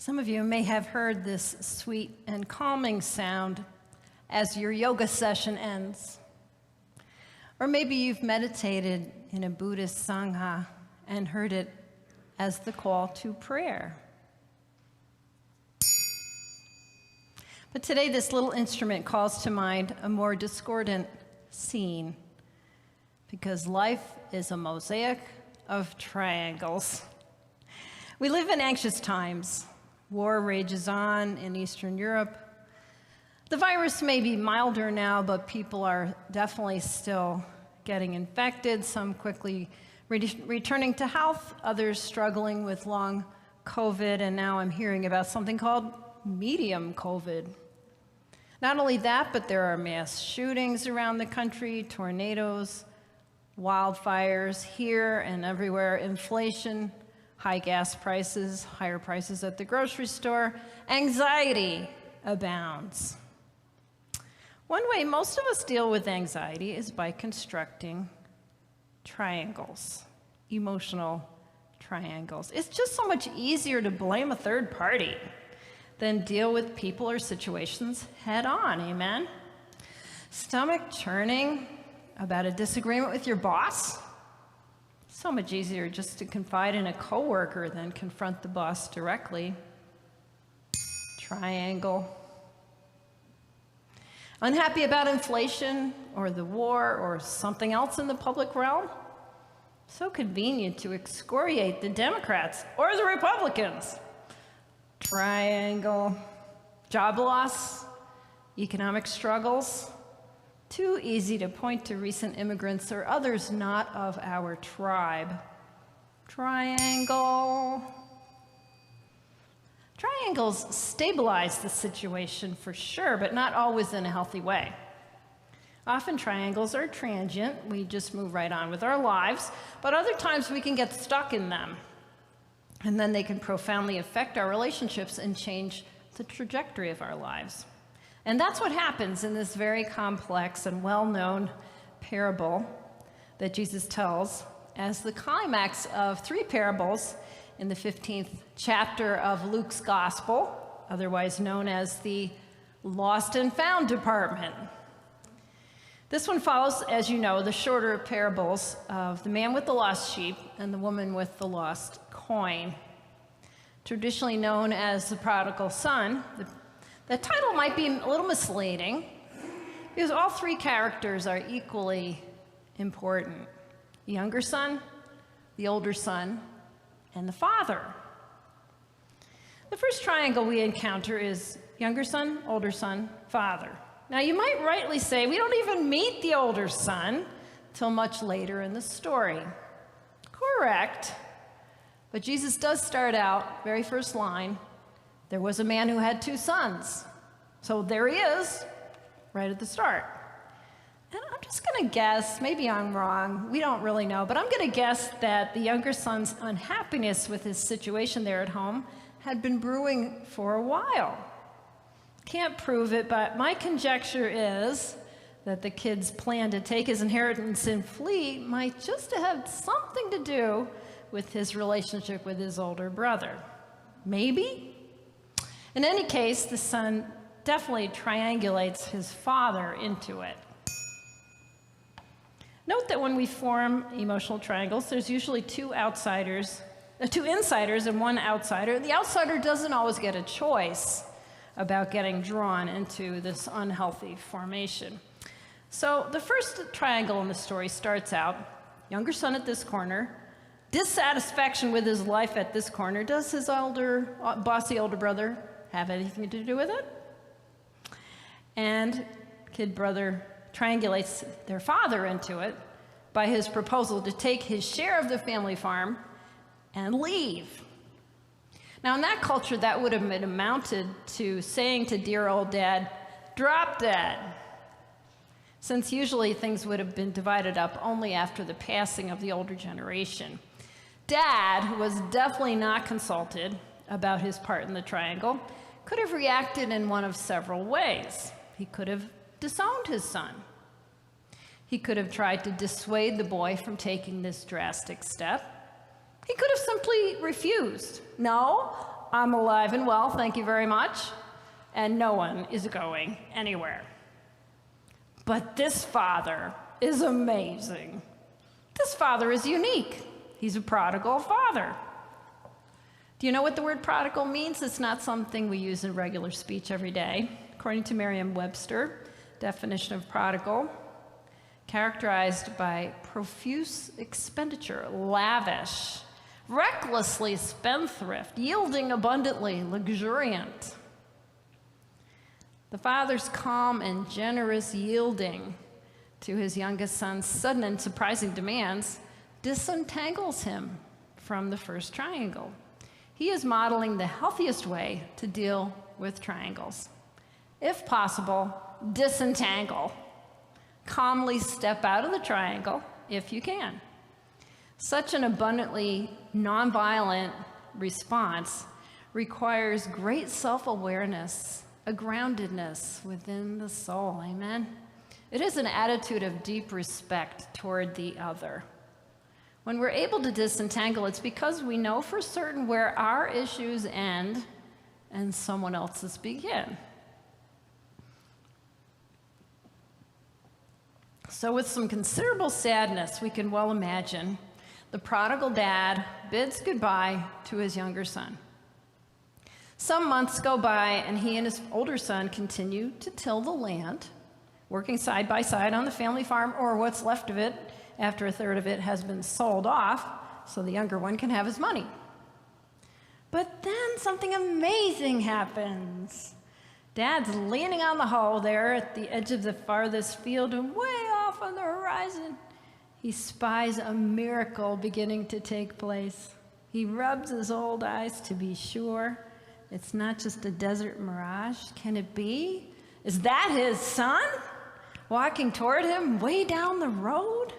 Some of you may have heard this sweet and calming sound as your yoga session ends. Or maybe you've meditated in a Buddhist sangha and heard it as the call to prayer. But today this little instrument calls to mind a more discordant scene, because life is a mosaic of triangles. We live in anxious times. War rages on in Eastern Europe. The virus may be milder now, but people are definitely still getting infected, some quickly returning to health, others struggling with long COVID, and now I'm hearing about something called medium COVID. Not only that, but there are mass shootings around the country, tornadoes, wildfires here and everywhere, inflation, high gas prices, higher prices at the grocery store. Anxiety abounds. One way most of us deal with anxiety is by constructing triangles, emotional triangles. It's just so much easier to blame a third party than deal with people or situations head on, amen? Stomach churning about a disagreement with your boss? So much easier just to confide in a coworker than confront the boss directly. Triangle. Unhappy about inflation or the war or something else in the public realm? So convenient to excoriate the Democrats or the Republicans. Triangle. Job loss, economic struggles. Too easy to point to recent immigrants or others not of our tribe. Triangle. Triangles stabilize the situation for sure, but not always in a healthy way. Often triangles are transient. We just move right on with our lives, but other times we can get stuck in them. And then they can profoundly affect our relationships and change the trajectory of our lives. And that's what happens in this very complex and well-known parable that Jesus tells as the climax of 3 parables in the 15th chapter of Luke's Gospel, otherwise known as the Lost and Found department. This one follows, as you know, the shorter parables of the man with the lost sheep and the woman with the lost coin. Traditionally known as the prodigal son, the title might be a little misleading because all 3 characters are equally important. The younger son, the older son, and the father. The first triangle we encounter is younger son, older son, father. Now you might rightly say we don't even meet the older son till much later in the story. Correct. But Jesus does start out, very first line, there was a man who had 2 sons. So there he is, right at the start. And I'm just going to guess, maybe I'm wrong, we don't really know, but I'm going to guess that the younger son's unhappiness with his situation there at home had been brewing for a while. Can't prove it, but my conjecture is that the kid's plan to take his inheritance and flee might just have something to do with his relationship with his older brother. Maybe? In any case, the son definitely triangulates his father into it. Note that when we form emotional triangles, there's usually 2 insiders and 1 outsider. The outsider doesn't always get a choice about getting drawn into this unhealthy formation. So the first triangle in the story starts out, younger son at this corner, dissatisfaction with his life at this corner. Does his bossy older brother have anything to do with it? And kid brother triangulates their father into it by his proposal to take his share of the family farm and leave. Now, in that culture, that would have been amounted to saying to dear old dad, drop dead, since usually things would have been divided up only after the passing of the older generation. Dad was definitely not consulted about his part in the triangle, could have reacted in one of several ways. He could have disowned his son. He could have tried to dissuade the boy from taking this drastic step. He could have simply refused. No, I'm alive and well, thank you very much, and no one is going anywhere. But this father is amazing. This father is unique. He's a prodigal father. Do you know what the word prodigal means? It's not something we use in regular speech every day. According to Merriam-Webster, definition of prodigal, characterized by profuse expenditure, lavish, recklessly spendthrift, yielding abundantly, luxuriant. The father's calm and generous yielding to his youngest son's sudden and surprising demands disentangles him from the first triangle. He is modeling the healthiest way to deal with triangles. If possible, disentangle. Calmly step out of the triangle if you can. Such an abundantly nonviolent response requires great self-awareness, a groundedness within the soul, amen? It is an attitude of deep respect toward the other. When we're able to disentangle, it's because we know for certain where our issues end and someone else's begin. So with some considerable sadness, we can well imagine the prodigal dad bids goodbye to his younger son. Some months go by, and he and his older son continue to till the land, working side by side on the family farm, or what's left of it after a third of it has been sold off, so the younger one can have his money. But then something amazing happens. Dad's leaning on the hoe there at the edge of the farthest field, and way off on the horizon, he spies a miracle beginning to take place. He rubs his old eyes to be sure it's not just a desert mirage. Can it be? Is that his son walking toward him way down the road?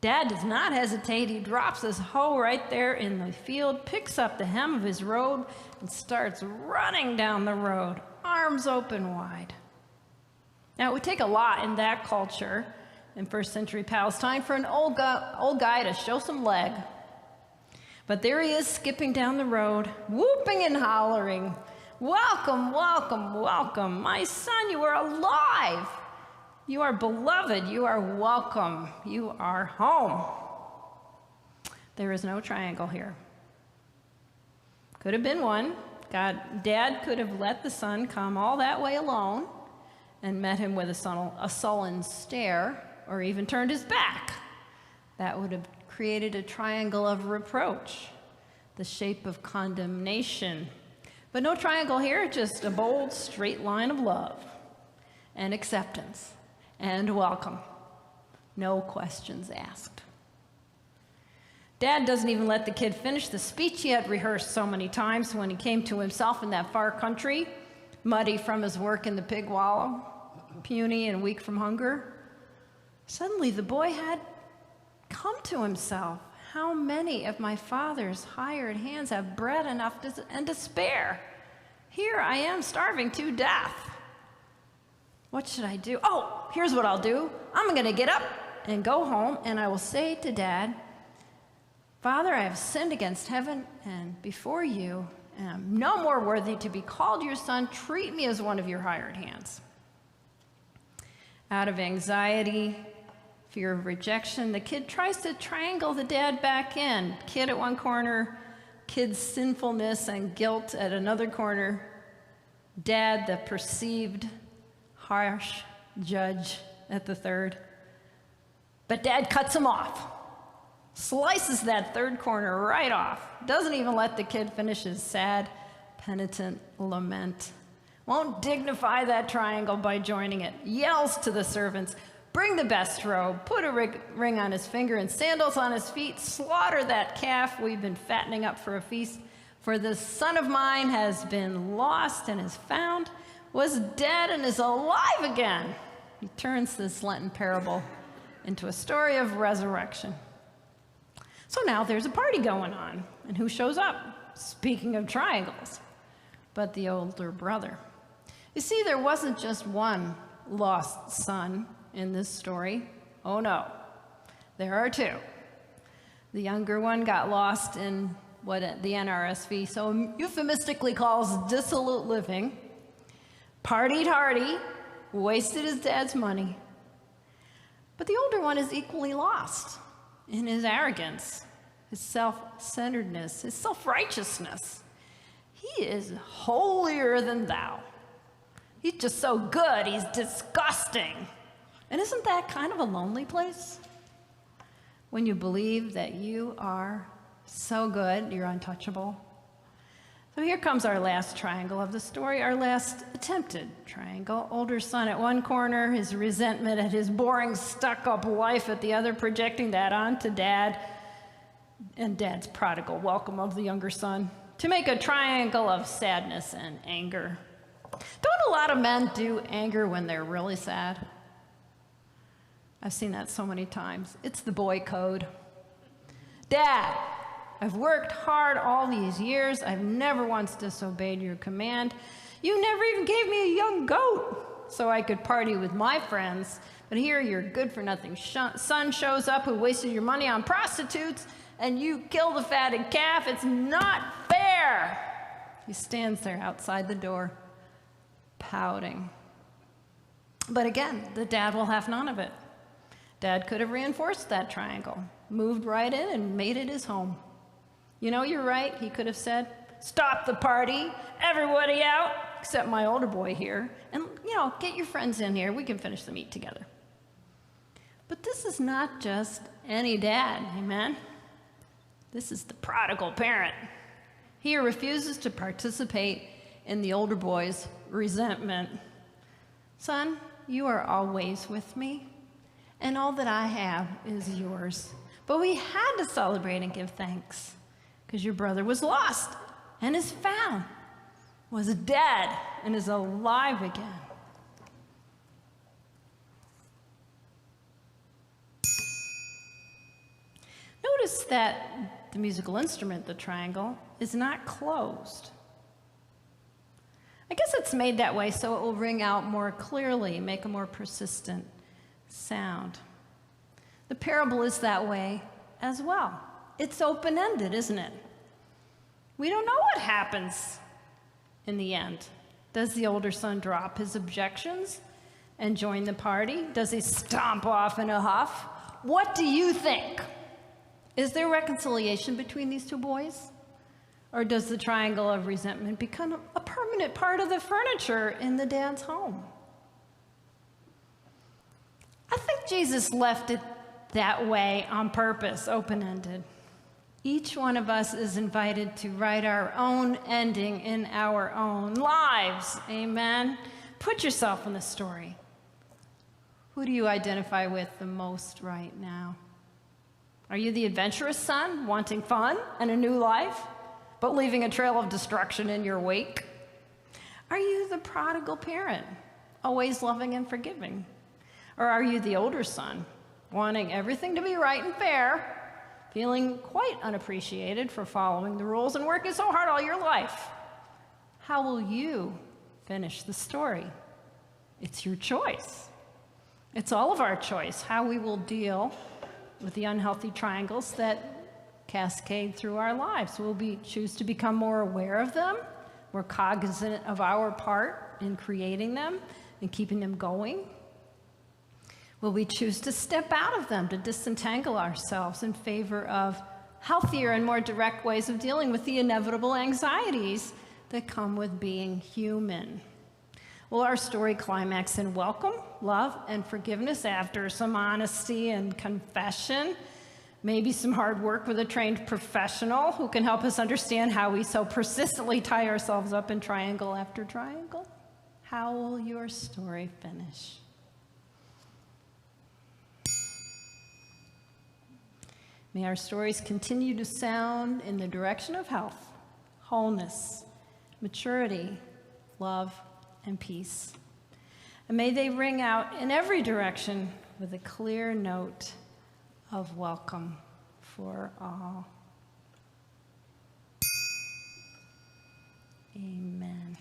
Dad does not hesitate. He drops his hoe right there in the field, picks up the hem of his robe, and starts running down the road, arms open wide. Now, it would take a lot in that culture, in first century Palestine, for an old guy to show some leg. But there he is, skipping down the road, whooping and hollering, "Welcome, welcome, welcome. My son, you are alive. You are beloved. You are welcome. You are home." There is no triangle here. Could have been one. Dad could have let the son come all that way alone and met him with a sullen stare, or even turned his back. That would have created a triangle of reproach, the shape of condemnation. But no triangle here, just a bold, straight line of love and acceptance and welcome. No questions asked. Dad doesn't even let the kid finish the speech he had rehearsed so many times when he came to himself in that far country, muddy from his work in the pig wallow, puny and weak from hunger. Suddenly, the boy had come to himself. How many of my father's hired hands have bread enough and to spare? Here I am, starving to death. What should I do? Oh, here's what I'll do. I'm going to get up and go home, and I will say to Dad, "Father, I have sinned against heaven and before you, and I'm no more worthy to be called your son. Treat me as one of your hired hands." Out of anxiety, fear of rejection, the kid tries to triangle the dad back in. Kid at one corner, kid's sinfulness and guilt at another corner. Dad, the perceived harsh judge, at the third. But Dad cuts him off, slices that third corner right off, doesn't even let the kid finish his sad, penitent lament. Won't dignify that triangle by joining it. Yells to the servants, "Bring the best robe, put a ring on his finger and sandals on his feet, slaughter that calf we've been fattening up for a feast. For this son of mine has been lost and is found, was dead and is alive again." He turns this Lenten parable into a story of resurrection. So now there's a party going on, and who shows up? Speaking of triangles, but the older brother. You see, there wasn't just one lost son in this story. Oh no, there are two. The younger one got lost in what the NRSV so euphemistically calls dissolute living, partied hardy, wasted his dad's money. But the older one is equally lost in his arrogance, his self-centeredness, his self-righteousness. He is holier than thou. He's just so good, he's disgusting. And isn't that kind of a lonely place? When you believe that you are so good, you're untouchable. So here comes our last triangle of the story, our last attempted triangle. Older son at one corner, his resentment at his boring, stuck-up life at the other, projecting that onto dad, and dad's prodigal welcome of the younger son, to make a triangle of sadness and anger. Don't a lot of men do anger when they're really sad? I've seen that so many times. It's the boy code. Dad, I've worked hard all these years. I've never once disobeyed your command. You never even gave me a young goat so I could party with my friends. But here your good-for-nothing son shows up who wasted your money on prostitutes, and you kill the fatted calf. It's not fair. He stands there outside the door, pouting. But again, the dad will have none of it. Dad could have reinforced that triangle, moved right in and made it his home. You know, you're right, he could have said, stop the party, everybody out, except my older boy here, and, get your friends in here, we can finish the meat together. But this is not just any dad, amen? This is the prodigal parent. He refuses to participate in the older boy's resentment. Son, you are always with me, and all that I have is yours. But we had to celebrate and give thanks, because your brother was lost and is found, was dead and is alive again. Notice that the musical instrument, the triangle, is not closed. I guess it's made that way so it will ring out more clearly, make a more persistent sound. The parable is that way as well. It's open-ended, isn't it? We don't know what happens in the end. Does the older son drop his objections and join the party? Does he stomp off in a huff? What do you think? Is there reconciliation between these two boys? Or does the triangle of resentment become a permanent part of the furniture in the dad's home? I think Jesus left it that way on purpose, open-ended. Each one of us is invited to write our own ending in our own lives. Amen? Put yourself in the story. Who do you identify with the most right now? Are you the adventurous son, wanting fun and a new life, but leaving a trail of destruction in your wake? Are you the prodigal parent, always loving and forgiving? Or are you the older son, wanting everything to be right and fair, feeling quite unappreciated for following the rules and working so hard all your life? How will you finish the story? It's your choice. It's all of our choice, how we will deal with the unhealthy triangles that cascade through our lives. Will we choose to become more aware of them, more cognizant of our part in creating them and keeping them going? Will we choose to step out of them, to disentangle ourselves in favor of healthier and more direct ways of dealing with the inevitable anxieties that come with being human? Will our story climax in welcome, love, and forgiveness after some honesty and confession? Maybe some hard work with a trained professional who can help us understand how we so persistently tie ourselves up in triangle after triangle? How will your story finish? May our stories continue to sound in the direction of health, wholeness, maturity, love, and peace. And may they ring out in every direction with a clear note of welcome for all. Amen.